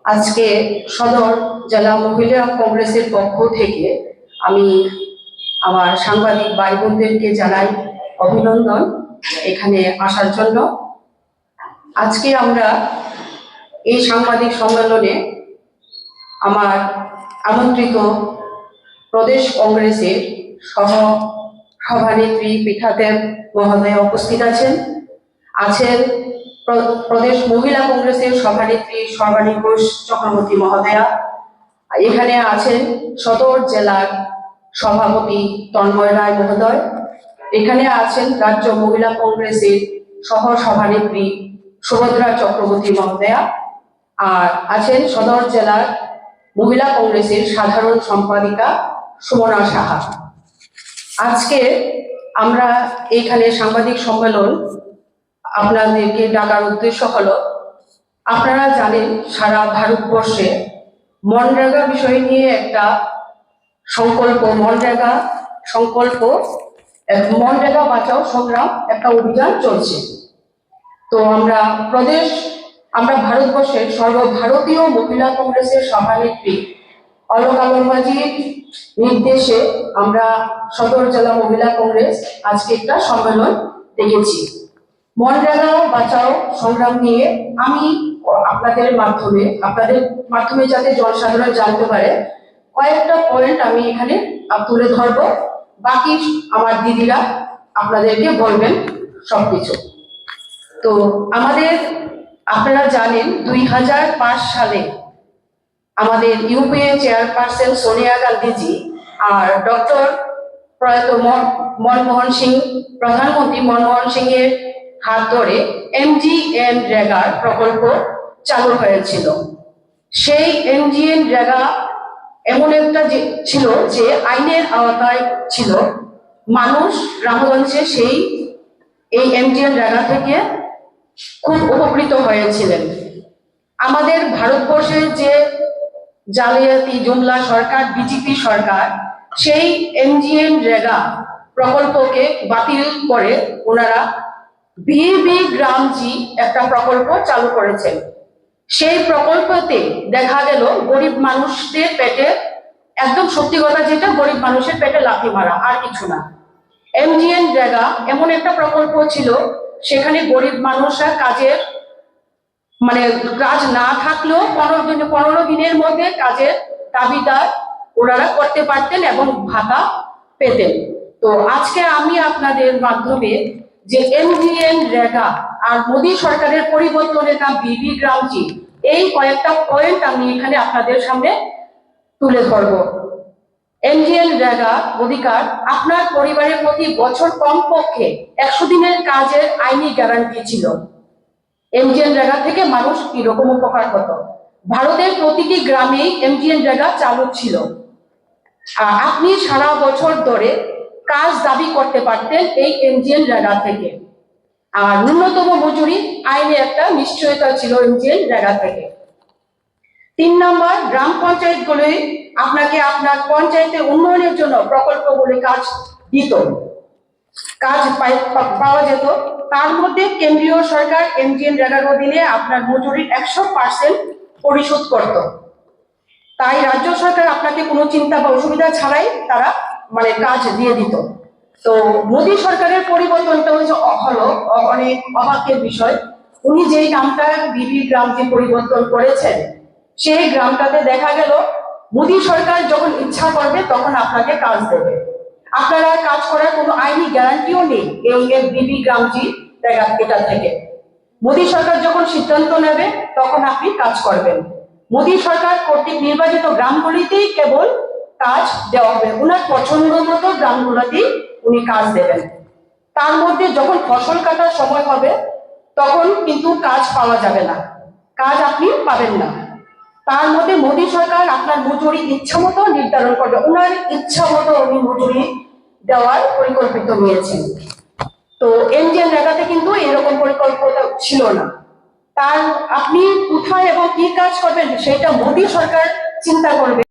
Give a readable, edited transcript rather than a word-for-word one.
আজকে সদর জেলা মহিলা কংগ্রেসের পক্ষ থেকে আমি আমার সাংবাদিক ভাই বোনদেরকে জানাই অভিনন্দন এখানে আসার জন্য। আজকে আমরা এই সাংবাদিক সম্মেলনে আমার আমন্ত্রিত প্রদেশ কংগ্রেসের সহ সভানেত্রী পীঠাদেব মহোদয় উপস্থিত আছেন প্রদেশ মহিলা কংগ্রেসের সভানেত্রী সর্বাণী ঘোষ চক্রবর্তী মহোদয়া, এখানে আছেন সদর জেলার সভাপতি তন্ময় রায় মহোদয়, এখানে আছেন রাজ্য মহিলা কংগ্রেসের সহ সভানেত্রী সুভদ্রা চক্রবর্তী মহোদয়া, আর আছেন সদর জেলার মহিলা কংগ্রেসের সাধারণ সম্পাদিকা সুমনা সাহা। আজকে আমরা এইখানে সাংবাদিক সম্মেলন আপনাদেরকে ডাকার উদ্দেশ্য হলো, আপনারা জানেন সারা ভারতবর্ষে মনরেগা বিষয় নিয়ে একটা মনরেগা বাঁচাও সংগ্রাম একটা অভিযান চলছে। তো আমরা ভারতবর্ষের সর্বভারতীয় মহিলা কংগ্রেসের সভানেত্রী অলকা লালবাজির নির্দেশে আমরা সদর জেলা মহিলা কংগ্রেস আজকে একটা সম্মেলন ডেকেছি। মনরেগা বাঁচাও সংগ্রাম নিয়ে আমি আপনাদের মাধ্যমে যাতে জনসাধারণ জানতে পারে কয়েকটা পয়েন্ট আমি এখানে তুলে ধরবো, বাকি আমার দিদিরা আপনাদেরকে বলবেন সবকিছু। তো আপনারা জানেন 2005 সালে আমাদের ইউপিএ চেয়ারপারসন সোনিয়া গান্ধীজি আর ডক্টর প্রয়াত প্রধানমন্ত্রী মনমোহন সিং এর হাত ধরে MGNREGA প্রকল্প চালু হয়েছিল। সেই MGNREGA এমন একটা ছিল যে আইনের আওতায় ছিল, মানুষ গ্রামগঞ্জে এই MGNREGA থেকে খুব উপকৃত হয়েছিলেন। আমাদের ভারতবর্ষের যে জালিয়াতি জুমলা সরকার, বিজেপি সরকার, সেই MGNREGA প্রকল্পকে বাতিল করে ওনারা বিবি গ্রামজি একটা প্রকল্প চালু করেছেন। সেই প্রকল্পতে দেখা গেল গরিব মানুষদের পেটে, একদম সত্যি কথা যেটা, গরিব মানুষের পেটে লাথি মারা, আর কিছু না। MGNREGA এমন একটা প্রকল্প ছিল, সেখানে গরিব মানুষরা কাজ না থাকলেও 15 দিনের মধ্যে কাজের দাবিদার ওনারা করতে পারতেন এবং ভাতা পেতেন। তো আজকে আমি আপনাদের মাধ্যমে যে MGNREGA আর মোদী সরকারের পরিবর্তনের নাম বিবি গ্রামজি, এই কয়েকটা পয়েন্ট আমি এখানে আপনাদের সামনে তুলে ধরব। MGNREGA অধিকার আপনার পরিবারের প্রতি বছর কমপক্ষে 100 দিনের কাজের আইনি গ্যারান্টি ছিল। MGNREGA থেকে মানুষ কিরকম উপকার হতো, ভারতের প্রতিটি গ্রামেই MGNREGA চালু ছিল। আপনি সারা বছর ধরে কাজ দাবি করতে পারতেন এই MGNREGA থেকে। আর ন্যূনতম মজুরি আইনে একটা নিশ্চয়তা ছিল MGNREGA থেকে। 3 নম্বর, গ্রাম পঞ্চায়েতগুলি আপনাকে আপনার পঞ্চায়েতের উন্নয়নের জন্য প্রকল্পগুলি কাজ দিত, কাজ পাওয়া যেত। তার মধ্যে কেন্দ্রীয় সরকার MGNREGAর অধীনে আপনার মজুরির 100% পরিশোধ করত। তাই রাজ্য সরকার আপনাকে কোনো চিন্তা বা অসুবিধা ছাড়াই তারা কাজ দিয়ে দিত। তো মোদী সরকারের পরিবর্তনটা হলো অনেক অবাকের বিষয়। উনি যেই নামটা বিবি গ্রামজি পরিবর্তন করেছেন, সেই গ্রামটাতে দেখা গেল মোদী সরকার যখন ইচ্ছা করবে তখন আপনাকে কাজ দেবে, আপনারা কাজ করার কোনো আইনি গ্যারান্টিও নেই এই বিবি গ্রামজি এটা থেকে। মোদী সরকার যখন সিদ্ধান্ত নেবে তখন আপনি কাজ করবেন। মোদী সরকার কর্তৃক নির্বাচিত গ্রামগুলিতেই কেবল কাজ দেওয়া হবে, ওনার পছন্দ মতো গ্রামগুলোতেই উনি কাজ দেবেন। তার মধ্যে যখন ফসল কাটার সময় হবে তখন কিন্তু কাজ পাওয়া যাবে না, কাজ আপনি পাবেন না। তার মধ্যে মোদী সরকার আপনার মজুরি ইচ্ছা মতো নির্ধারণ করবে, ওনার ইচ্ছা মতো উনি মজুরি দেওয়ার পরিকল্পিত নিয়েছেন। তো MGNREGAতে কিন্তু এরকম পরিকল্পনা ছিল না। আপনি কোথায় এবং কি কাজ করবেন সেটা মোদী সরকার চিন্তা করবে।